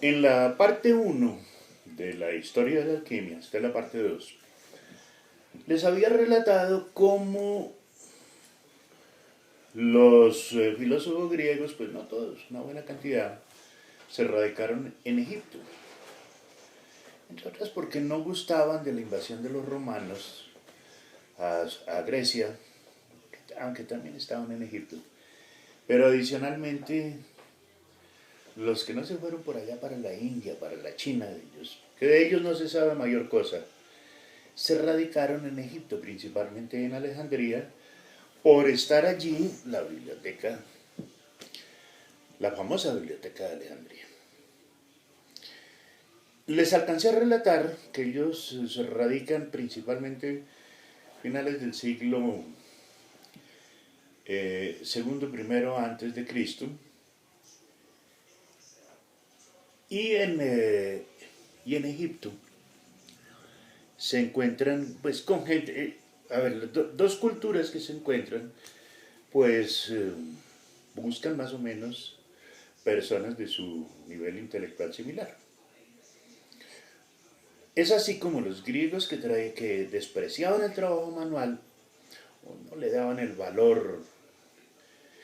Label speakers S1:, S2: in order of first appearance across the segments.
S1: En la parte uno de la historia de la alquimia, esta es la parte 2, les había relatado cómo los filósofos griegos, pues no todos, una buena cantidad, se radicaron en Egipto. Entre otras porque no gustaban de la invasión de los romanos a Grecia, aunque también estaban en Egipto. Pero adicionalmente, los que no se fueron por allá para la India, para la China de ellos, que de ellos no se sabe mayor cosa, se radicaron en Egipto, principalmente en Alejandría, por estar allí la biblioteca, la famosa biblioteca de Alejandría. Les alcancé a relatar que ellos se radican principalmente finales del siglo segundo, primero antes de Cristo, y y en Egipto se encuentran pues con gente, a ver, dos culturas que se encuentran, pues buscan más o menos personas de su nivel intelectual similar. Es así como los griegos que despreciaban el trabajo manual o no le daban el valor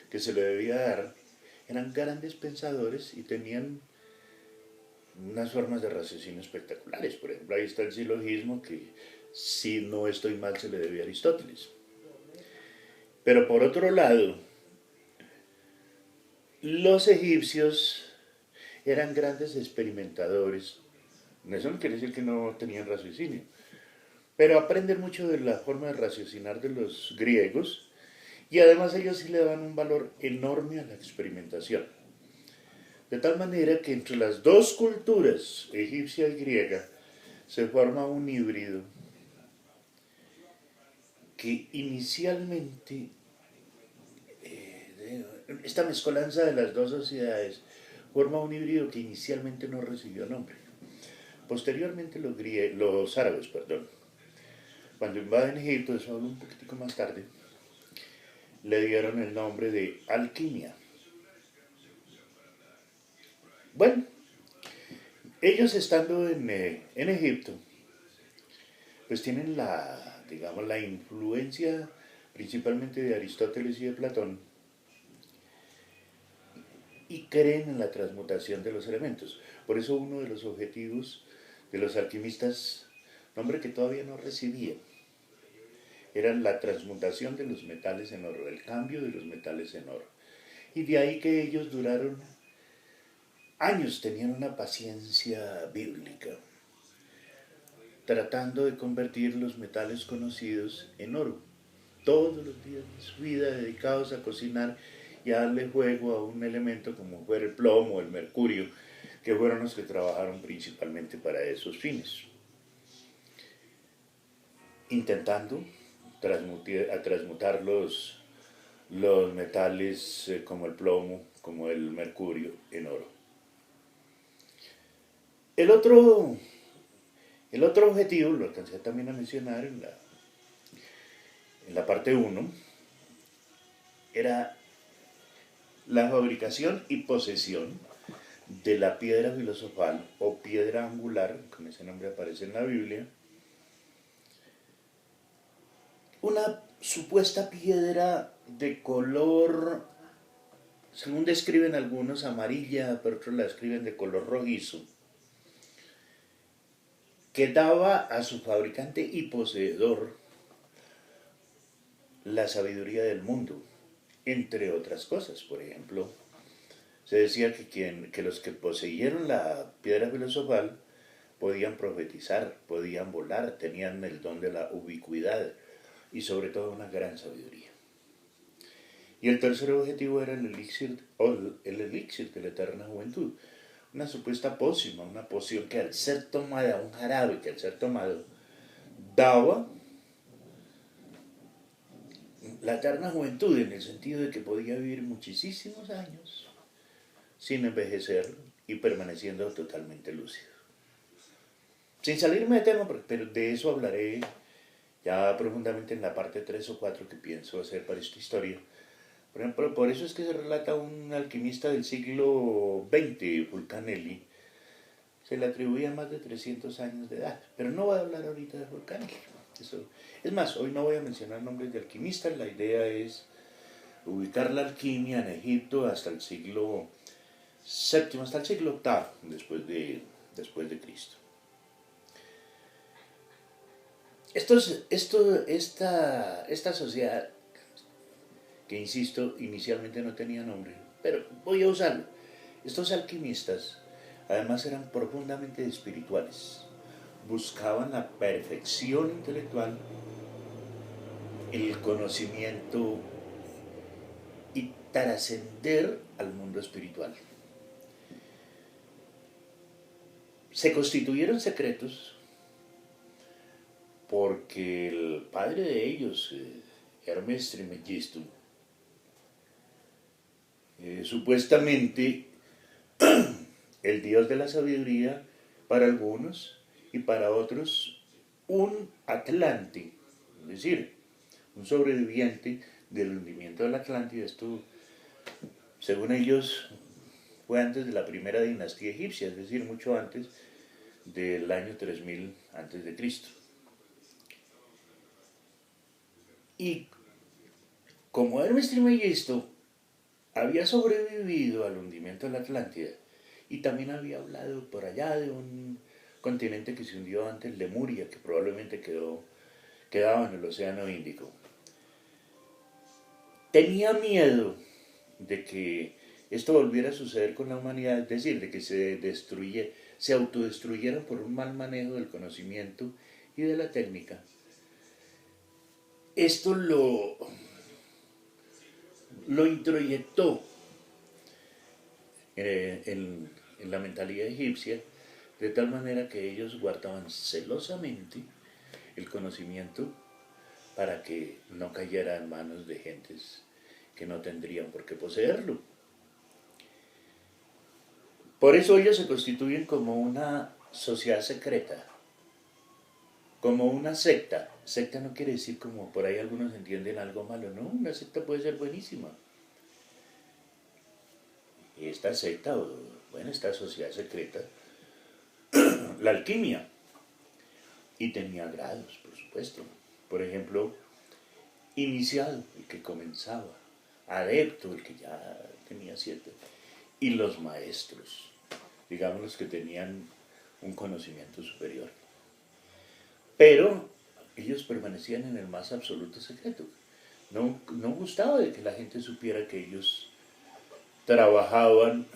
S1: que se le debía dar, eran grandes pensadores y tenían unas formas de raciocinio espectaculares. Por ejemplo, ahí está el silogismo que, si no estoy mal, se le debía a Aristóteles. Pero por otro lado, los egipcios eran grandes experimentadores. Eso no quiere decir que no tenían raciocinio, pero aprenden mucho de la forma de raciocinar de los griegos y además ellos sí le daban un valor enorme a la experimentación. De tal manera que entre las dos culturas, egipcia y griega, se forma un híbrido que inicialmente, esta mezcolanza de las dos sociedades, forma un híbrido que inicialmente no recibió nombre. Posteriormente los árabes, cuando invaden Egipto, eso hablo un poquitico más tarde, le dieron el nombre de alquimia. Bueno, ellos estando en Egipto, pues tienen digamos, la influencia principalmente de Aristóteles y de Platón y creen en la transmutación de los elementos. Por eso uno de los objetivos de los alquimistas, nombre que todavía no recibían, era la transmutación de los metales en oro, el cambio de los metales en oro. Y de ahí que ellos duraron años, tenían una paciencia bíblica, tratando de convertir los metales conocidos en oro. Todos los días de su vida dedicados a cocinar y a darle juego a un elemento como fuera el plomo o el mercurio, que fueron los que trabajaron principalmente para esos fines, intentando transmutar los metales como el plomo, como el mercurio, en oro. El otro, el otro objetivo, lo alcancé también a mencionar en la parte uno, era la fabricación y posesión de la piedra filosofal o piedra angular, con ese nombre aparece en la Biblia, una supuesta piedra de color, según describen algunos, amarilla, pero otros la describen de color rojizo, que daba a su fabricante y poseedor la sabiduría del mundo, entre otras cosas. Por ejemplo, se decía que los que poseyeron la piedra filosofal podían profetizar, podían volar, tenían el don de la ubicuidad y sobre todo una gran sabiduría. Y el tercer objetivo era el elixir de la eterna juventud, una supuesta pócima, una poción que al ser tomada, un jarabe que al ser tomado daba la eterna juventud en el sentido de que podía vivir muchísimos años sin envejecer y permaneciendo totalmente lúcido. Sin salirme de tema, pero de eso hablaré ya profundamente en la parte 3 o 4 que pienso hacer para esta historia. Por ejemplo, por eso es que se relata un alquimista del siglo XX, Fulcanelli, se le atribuían más de 300 años de edad. Pero no voy a hablar ahorita de volcanes. Eso. Es más, hoy no voy a mencionar nombres de alquimistas, la idea es ubicar la alquimia en Egipto hasta el siglo VII, hasta el siglo VIII después de Cristo. Esta sociedad, que insisto, inicialmente no tenía nombre, pero voy a usarlo. Estos alquimistas además eran profundamente espirituales, buscaban la perfección intelectual, el conocimiento y trascender al mundo espiritual. Se constituyeron secretos porque el padre de ellos, Hermes Trismegisto, supuestamente el dios de la sabiduría para algunos y para otros un Atlante, es decir, un sobreviviente del hundimiento de la Atlántida. Esto, según ellos, fue antes de la primera dinastía egipcia, es decir, mucho antes del año 3000 antes de Cristo. Y como Hermes Trismegisto había sobrevivido al hundimiento de la Atlántida y también había hablado por allá de un continente que se hundió antes, Lemuria, que probablemente quedaba en el Océano Índico, tenía miedo de que esto volviera a suceder con la humanidad, es decir, de que se autodestruyeran por un mal manejo del conocimiento y de la técnica. Esto lo introyectó en la mentalidad egipcia, de tal manera que ellos guardaban celosamente el conocimiento para que no cayera en manos de gentes que no tendrían por qué poseerlo. Por eso ellos se constituyen como una sociedad secreta, como una secta. Secta no quiere decir, como por ahí algunos entienden, algo malo, no, una secta puede ser buenísima. Y esta secta, bueno, esta sociedad secreta, la alquimia, y tenía grados, por supuesto. Por ejemplo, iniciado, el que comenzaba, adepto, el que ya tenía cierto, y los maestros, digamos los que tenían un conocimiento superior. Pero ellos permanecían en el más absoluto secreto. No gustaba de que la gente supiera que ellos trabajaban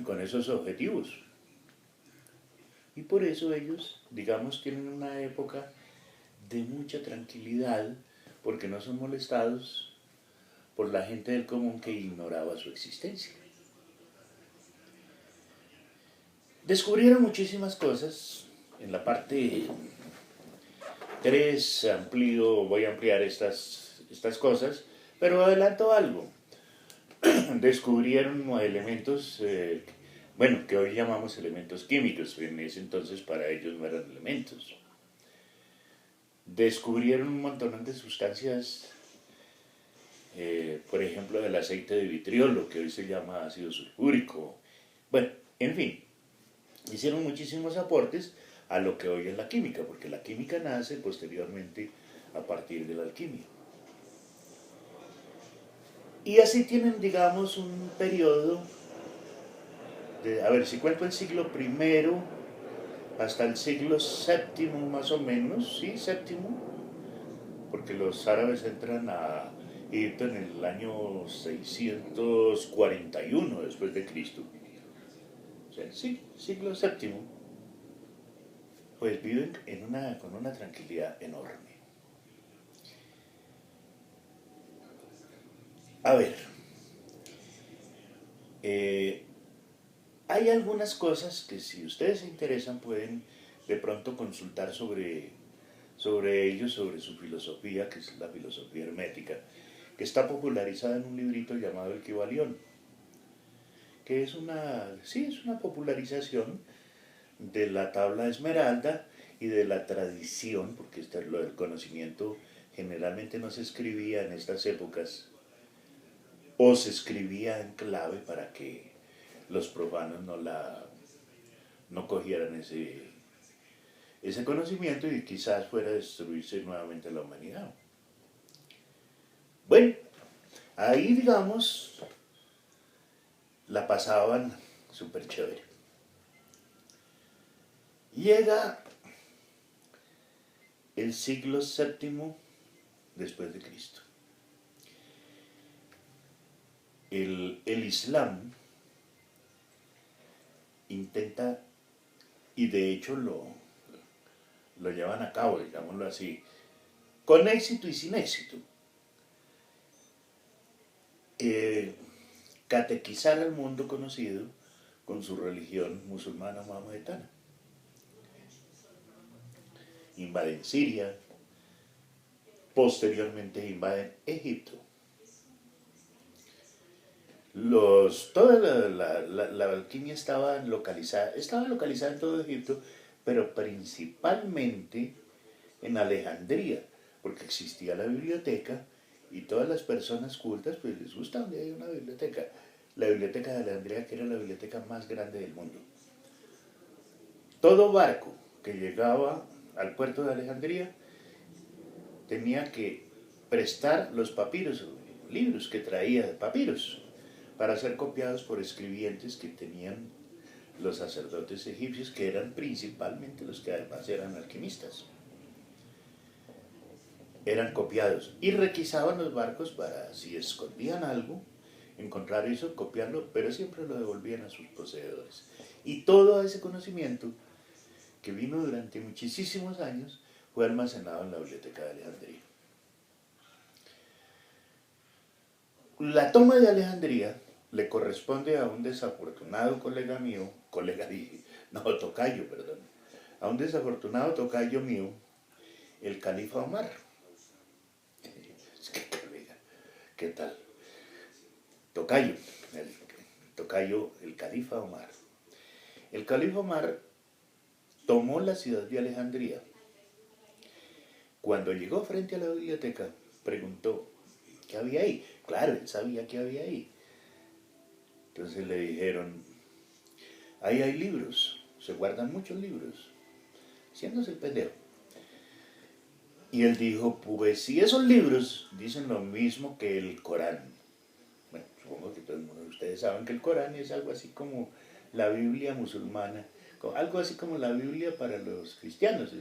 S1: con esos objetivos. Y por eso ellos, digamos, tienen una época de mucha tranquilidad, porque no son molestados por la gente del común que ignoraba su existencia. Descubrieron muchísimas cosas. En la parte 3 voy a ampliar estas cosas, pero adelanto algo. Descubrieron elementos, que hoy llamamos elementos químicos, en ese entonces para ellos no eran elementos. Descubrieron un montón de sustancias, por ejemplo, el aceite de vitriolo, que hoy se llama ácido sulfúrico. Bueno, en fin, hicieron muchísimos aportes a lo que hoy es la química, porque la química nace posteriormente a partir de la alquimia. Y así tienen, digamos, un periodo a ver, si cuento el siglo I hasta el siglo VII más o menos, sí, séptimo, porque los árabes entran a Egipto en el año 641 después de Cristo. O sea, sí, siglo VII, pues viven con una tranquilidad enorme. A ver, hay algunas cosas que si ustedes se interesan pueden de pronto consultar sobre ellos, sobre su filosofía, que es la filosofía hermética, que está popularizada en un librito llamado El Kybalión, que es una popularización de la tabla esmeralda y de la tradición, porque lo del conocimiento generalmente no se escribía en estas épocas, o se escribía en clave para que los profanos no la no cogieran ese conocimiento y quizás fuera a destruirse nuevamente la humanidad. Bueno, ahí digamos, la pasaban súper chévere. Llega el siglo VII después de Cristo. El Islam intenta, y de hecho lo llevan a cabo, digámoslo así, con éxito y sin éxito, catequizar al mundo conocido con su religión musulmana mahometana. Invaden Siria, posteriormente invaden Egipto. Toda la alquimia estaba localizada en todo Egipto, pero principalmente en Alejandría, porque existía la biblioteca y todas las personas cultas pues les gusta donde hay una biblioteca. La biblioteca de Alejandría, que era la biblioteca más grande del mundo. Todo barco que llegaba al puerto de Alejandría tenía que prestar los papiros, libros que traía de papiros, para ser copiados por escribientes que tenían los sacerdotes egipcios, que eran principalmente los que además eran alquimistas. Eran copiados y requisaban los barcos para, si escondían algo, encontrar eso, copiarlo, pero siempre lo devolvían a sus poseedores. Y todo ese conocimiento que vino durante muchísimos años fue almacenado en la biblioteca de Alejandría. La toma de Alejandría le corresponde a un desafortunado colega mío, tocayo, perdón, a un desafortunado tocayo mío, el califa Omar. ¿Qué tal? Tocayo, el califa Omar. El califa Omar tomó la ciudad de Alejandría. Cuando llegó frente a la biblioteca, preguntó, ¿qué había ahí? Claro, él sabía qué había ahí. Entonces le dijeron, ahí hay libros, se guardan muchos libros, haciéndose el pendejo. Y él dijo, pues si esos libros dicen lo mismo que el Corán. Bueno, supongo que todo el mundo, ustedes saben que el Corán es algo así como la Biblia musulmana, algo así como la Biblia para los cristianos,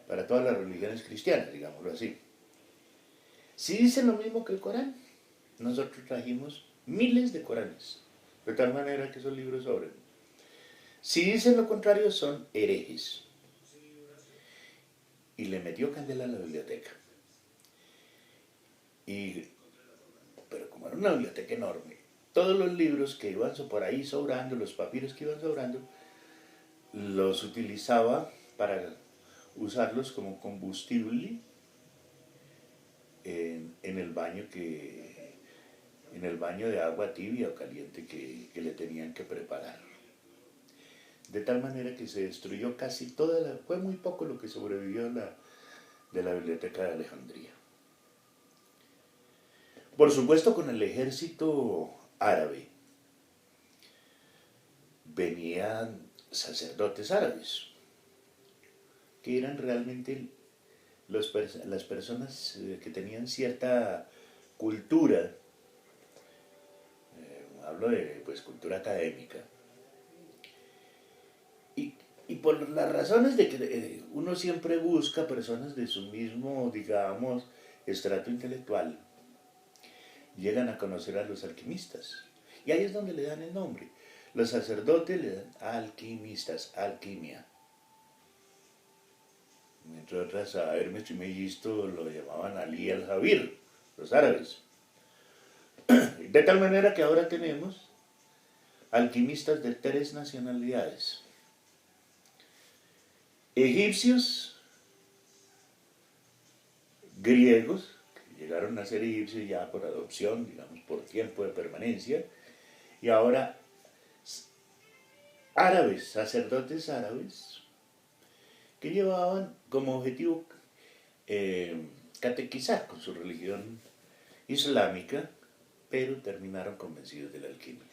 S1: para todas las religiones cristianas, digámoslo así. Si dicen lo mismo que el Corán, nosotros trajimos miles de Coranes, de tal manera que esos libros sobran. Si dicen lo contrario, son herejes. Y le metió candela a la biblioteca. Pero como era una biblioteca enorme, todos los libros que iban por ahí sobrando, los papiros que iban sobrando, los utilizaba para usarlos como combustible en el baño de agua tibia o caliente que le tenían que preparar. De tal manera que se destruyó casi toda fue muy poco lo que sobrevivió de la biblioteca de Alejandría. Por supuesto, con el ejército árabe venían sacerdotes árabes, que eran realmente las personas que tenían cierta cultura, hablo de cultura académica, y por las razones de que uno siempre busca personas de su mismo, digamos, estrato intelectual, llegan a conocer a los alquimistas. Y ahí es donde le dan el nombre. Los sacerdotes le dan alquimistas, alquimia. Entre otras, a Hermes Trismegisto lo llamaban Ali al-Jabir, los árabes. De tal manera que ahora tenemos alquimistas de 3 nacionalidades. Egipcios, griegos, que llegaron a ser egipcios ya por adopción, digamos, por tiempo de permanencia, y ahora árabes, sacerdotes árabes, que llevaban como objetivo catequizar con su religión islámica, pero terminaron convencidos de la alquimia.